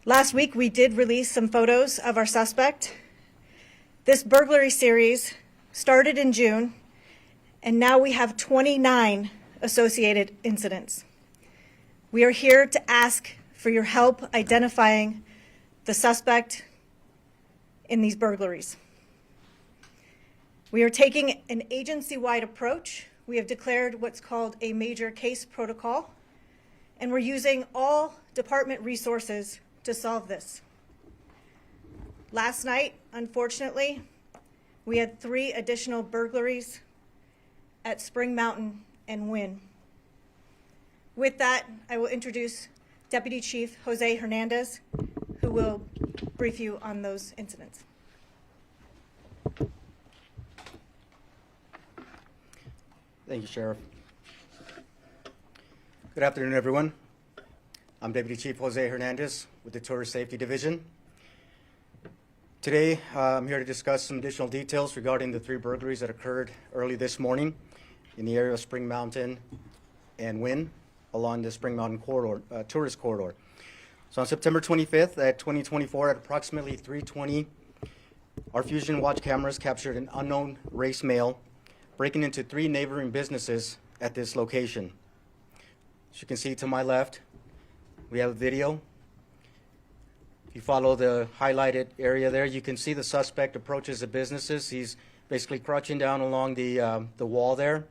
Last week, we did release some photos of our suspect. This burglary series started in June, and now we have 29 associated incidents. We are here to ask for your help identifying the suspect in these burglaries. We are taking an agency-wide approach. We have declared what's called a major case protocol, and we're using all department resources to solve this. Last night, unfortunately, we had 3 additional burglaries at Spring Mountain and Wynn. With that, I will introduce Deputy Chief Jose Hernandez, who will brief you on those incidents. Thank you, Sheriff. Good afternoon, everyone. I'm Deputy Chief Jose Hernandez with the Tourist Safety Division. Today, I'm here to discuss some additional details regarding the 3 burglaries that occurred early this morning in the area of Spring Mountain and Wynn along the Spring Mountain corridor, tourist corridor. So on September 25th at 2024 at approximately 3:20, our Fusion Watch cameras captured an unknown race male breaking into 3 neighboring businesses at this location. As you can see to my left, we have a video. If you follow the highlighted area there, you can see the suspect approaches the businesses. He's basically crouching down along the wall there.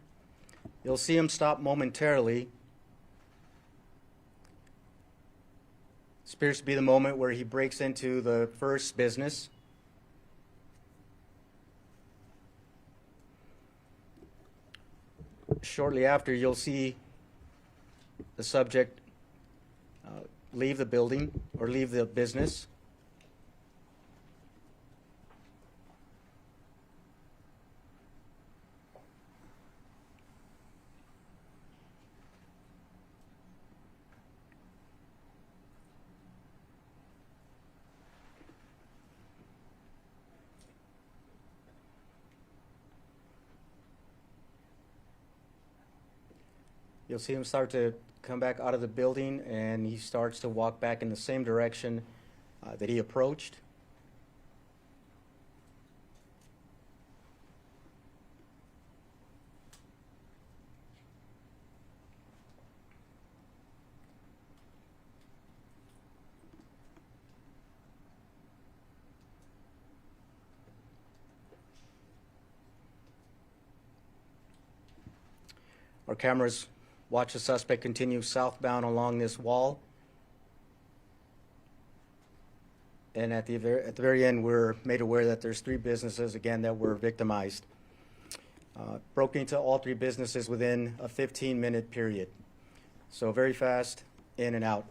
You'll see him stop momentarily. This appears to be the moment where he breaks into the first business. Shortly after, you'll see the subject leave the building or leave the business. You'll see him start to come back out of the building, and he starts to walk back in the same direction that he approached. Our cameras watch the suspect continue southbound along this wall. And at the very end, we're made aware that there's 3 businesses, again, that were victimized. Broke into all 3 businesses within a 15-minute period. So very fast, in and out.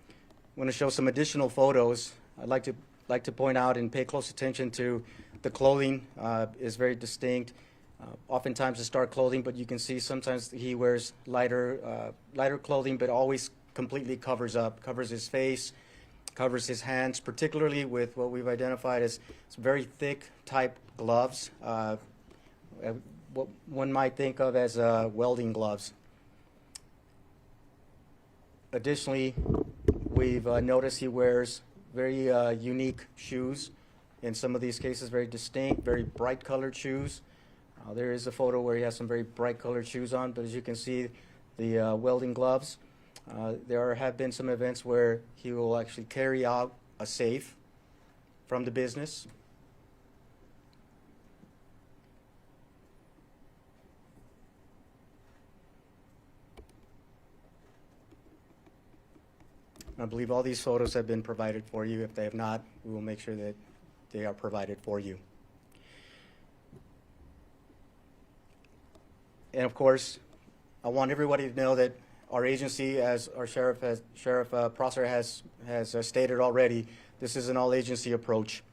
I'm going to show some additional photos. I'd like to point out and pay close attention to the clothing is very distinct. Oftentimes it's dark clothing, but you can see sometimes he wears lighter clothing, but always completely covers his face, covers his hands, particularly with what we've identified as some very thick type gloves, what one might think of as welding gloves. Additionally, we've noticed he wears very unique shoes. In some of these cases, very distinct, very bright colored shoes. There is a photo where he has some very bright colored shoes on, but as you can see, the welding gloves. There have been some events where he will actually carry out a safe from the business. I believe all these photos have been provided for you. If they have not, we will make sure that they are provided for you. And of course, I want everybody to know that our agency, as our Sheriff Prosser has stated already, this is an all-agency approach.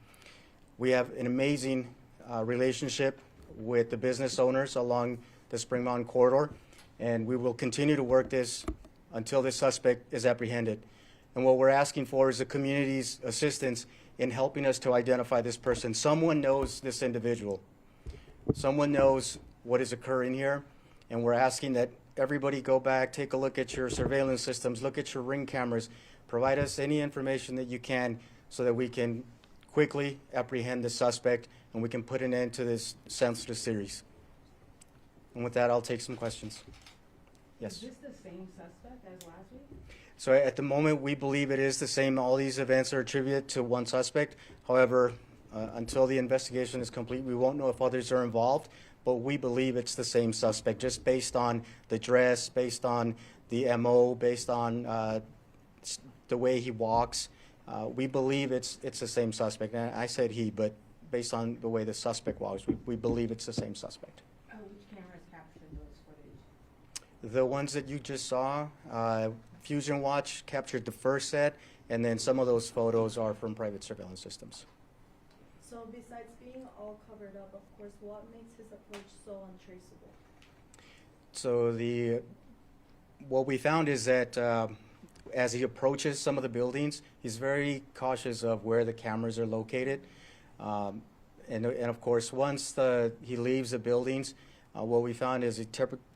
We have an amazing relationship with the business owners along the Spring Mountain corridor, and we will continue to work this until this suspect is apprehended. And what we're asking for is the community's assistance in helping us to identify this person. Someone knows this individual. Someone knows what is occurring here, and we're asking that everybody go back, take a look at your surveillance systems, look at your ring cameras, Provide us any information that you can so that we can quickly apprehend the suspect and we can put an end to this senseless series. And with that, I'll take some questions. Yes. Is this the same suspect as last week? So at the moment, we believe it is the same. All these events are attributed to one suspect. However, until the investigation is complete, we won't know if others are involved, but we believe it's the same suspect just based on the dress, based on the MO, based on the way he walks. We believe it's the same suspect. And I said he, but based on the way the suspect walks, we believe it's the same suspect. Which cameras captured those footage? The ones that you just saw, Fusion Watch captured the first set, and then some of those photos are from private surveillance systems. So besides being all covered up, of course, what makes his approach so untraceable? So what we found is that as he approaches some of the buildings, he's very cautious of where the cameras are located. And of course, once he leaves the buildings, what we found is he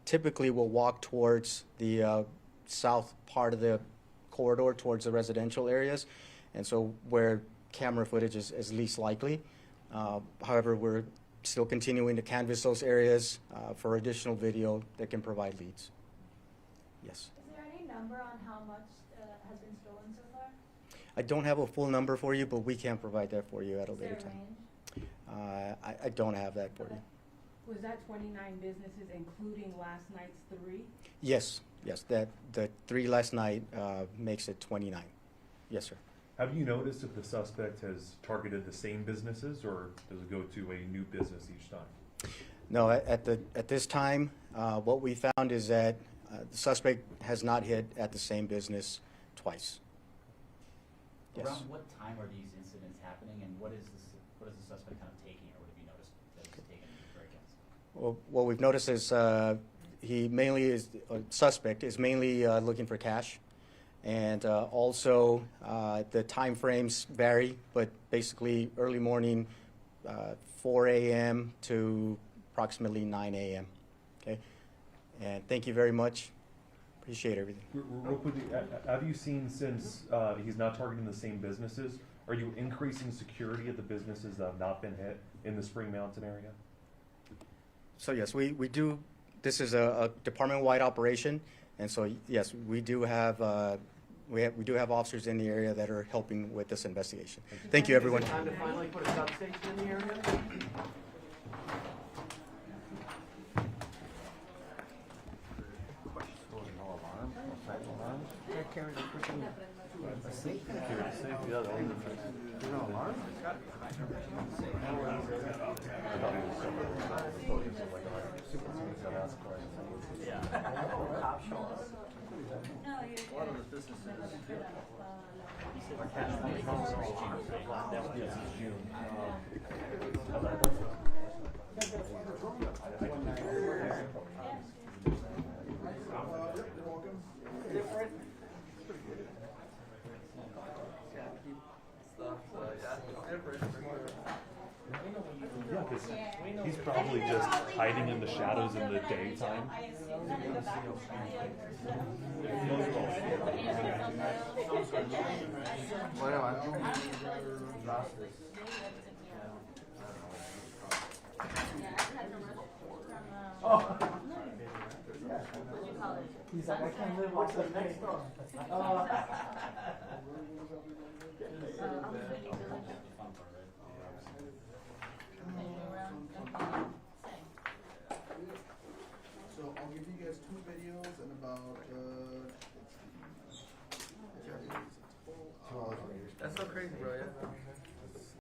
typically will walk towards the south part of the corridor, towards the residential areas, and so where camera footage is least likely. However, we're still continuing to canvass those areas for additional video that can provide leads. Yes. Is there any number on how much has been stolen so far? I don't have a full number for you, but we can provide that for you at a Is there later a time. range? I don't have that for you. Was that 29 businesses including last night's 3? Yes, the 3 last night makes it 29. Yes, sir. Have you noticed if the suspect has targeted the same businesses, or does it go to a new business each time? No, at this time, what we found is that the suspect has not hit at the same business twice. Yes. Around what time are these incidents happening, and what is the suspect kind of taking, or what have you noticed that he's taken in the break-ins? Well, what we've noticed is suspect is mainly looking for cash. And also, the time frames vary, but basically early morning, 4 a.m. to approximately 9 a.m. Okay, and thank you very much. Appreciate everything. Real quickly, have you seen, since he's not targeting the same businesses, are you increasing security at the businesses that have not been hit in the Spring Mountain area? So yes, we do. This is a department-wide operation, and so yes, we do have. We do have officers in the area that are helping with this investigation. Thank you, everyone. Is it time to finally put a substation in the area? Yeah, because he's probably just hiding in the shadows in the daytime. He's like, I can't live off the next door. So I'll give you guys 2 videos and about